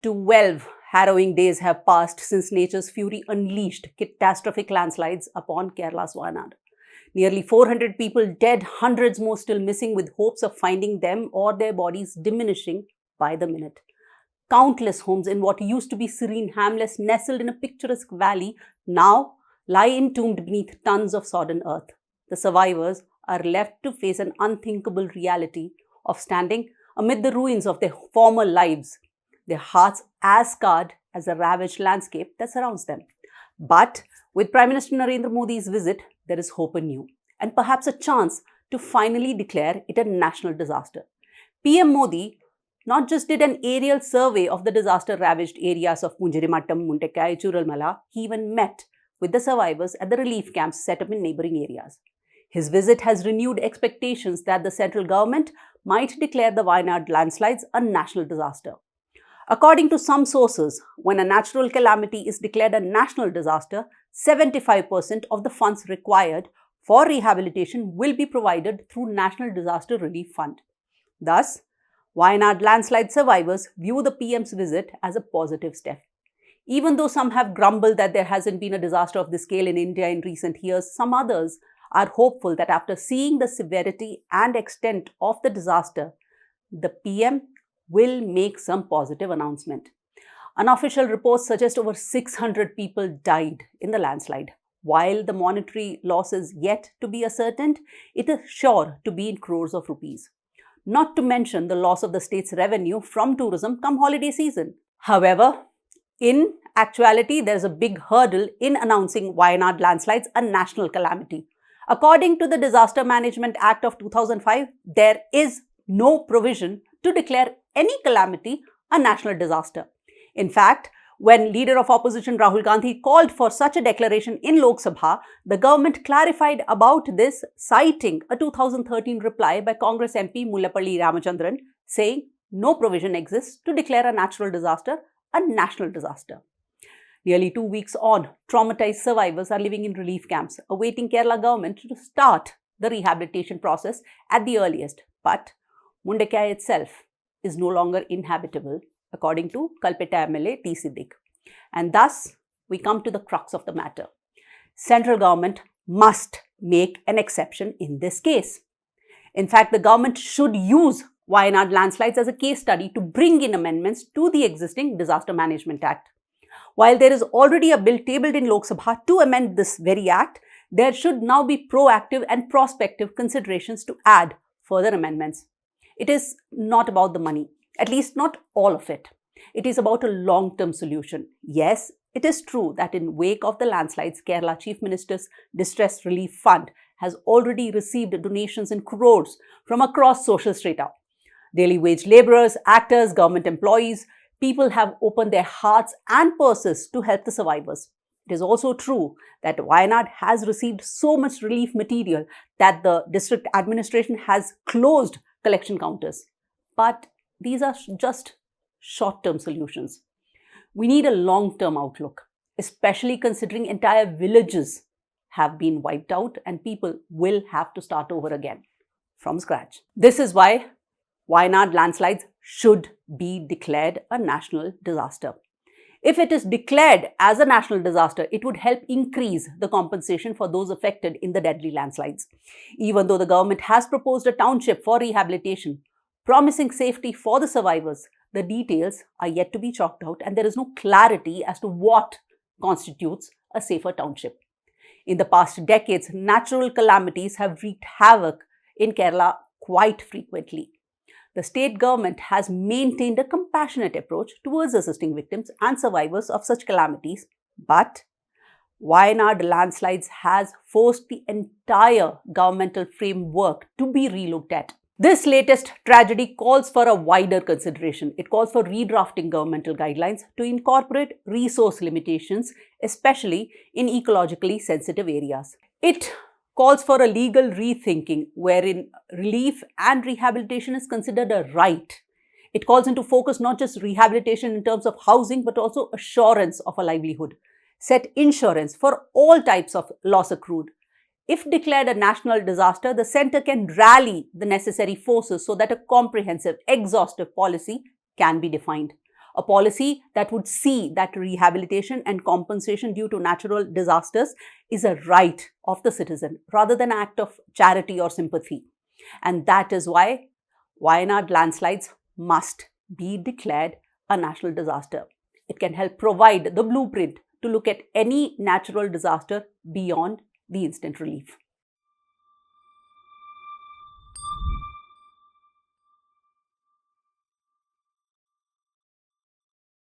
12 harrowing days have passed since nature's fury unleashed catastrophic landslides upon Kerala's Wayanad. Nearly 400 people dead, hundreds more still missing, with hopes of finding them or their bodies diminishing by the minute. Countless homes in what used to be serene hamlets nestled in a picturesque valley now lie entombed beneath tons of sodden earth. The survivors are left to face an unthinkable reality of standing amid the ruins of their former lives, their hearts as scarred as the ravaged landscape that surrounds them. But with Prime Minister Narendra Modi's visit, there is hope anew, and perhaps a chance to finally declare it a national disaster. PM Modi not just did an aerial survey of the disaster-ravaged areas of Punjirimattam, Muntekai, Churalmala, he even met with the survivors at the relief camps set up in neighbouring areas. His visit has renewed expectations that the central government might declare the Wayanad landslides a national disaster. According to some sources, when a natural calamity is declared a national disaster, 75% of the funds required for rehabilitation will be provided through National Disaster Relief Fund. Thus, Wayanad landslide survivors view the PM's visit as a positive step. Even though some have grumbled that there hasn't been a disaster of this scale in India in recent years, some others are hopeful that after seeing the severity and extent of the disaster, the PM will make some positive announcement. Unofficial reports suggest over 600 people died in the landslide. While the monetary loss is yet to be ascertained, it is sure to be in crores of rupees. Not to mention the loss of the state's revenue from tourism come holiday season. However, in actuality, there is a big hurdle in announcing Wayanad landslides a national calamity. According to the Disaster Management Act of 2005, there is no provision to declare any calamity a national disaster. In fact, when leader of opposition Rahul Gandhi called for such a declaration in Lok Sabha, the government clarified about this, citing a 2013 reply by Congress MP Mullappally Ramachandran saying no provision exists to declare a natural disaster a national disaster. Nearly 2 weeks on, traumatized survivors are living in relief camps, awaiting Kerala government to start the rehabilitation process at the earliest. But Mundekai itself is no longer inhabitable, according to Kalpetta MLA T. Siddique. And thus, we come to the crux of the matter. Central government must make an exception in this case. In fact, the government should use Wayanad landslides as a case study to bring in amendments to the existing Disaster Management Act. While there is already a bill tabled in Lok Sabha to amend this very act, there should now be proactive and prospective considerations to add further amendments. It is not about the money, at least not all of it. It is about a long-term solution. Yes, it is true that in wake of the landslides, Kerala Chief Minister's Distress Relief Fund has already received donations in crores from across social strata. Daily wage labourers, actors, government employees, people have opened their hearts and purses to help the survivors. It is also true that Wayanad has received so much relief material that the district administration has closed collection counters. But these are just short-term solutions. We need a long-term outlook, especially considering entire villages have been wiped out and people will have to start over again from scratch. This is why Wayanad landslides should be declared a national disaster. If it is declared as a national disaster, it would help increase the compensation for those affected in the deadly landslides. Even though the government has proposed a township for rehabilitation, promising safety for the survivors, the details are yet to be chalked out and there is no clarity as to what constitutes a safer township. In the past decades, natural calamities have wreaked havoc in Kerala quite frequently. The state government has maintained a compassionate approach towards assisting victims and survivors of such calamities, but Wayanad landslides has forced the entire governmental framework to be relooked at. This latest tragedy calls for a wider consideration. It calls for redrafting governmental guidelines to incorporate resource limitations, especially in ecologically sensitive areas. It calls for a legal rethinking wherein relief and rehabilitation is considered a right. It calls into focus not just rehabilitation in terms of housing, but also assurance of a livelihood. Set insurance for all types of loss accrued. If declared a national disaster, the centre can rally the necessary forces so that a comprehensive, exhaustive policy can be defined. A policy that would see that rehabilitation and compensation due to natural disasters is a right of the citizen rather than an act of charity or sympathy. And that is why Wayanad landslides must be declared a national disaster. It can help provide the blueprint to look at any natural disaster beyond the instant relief.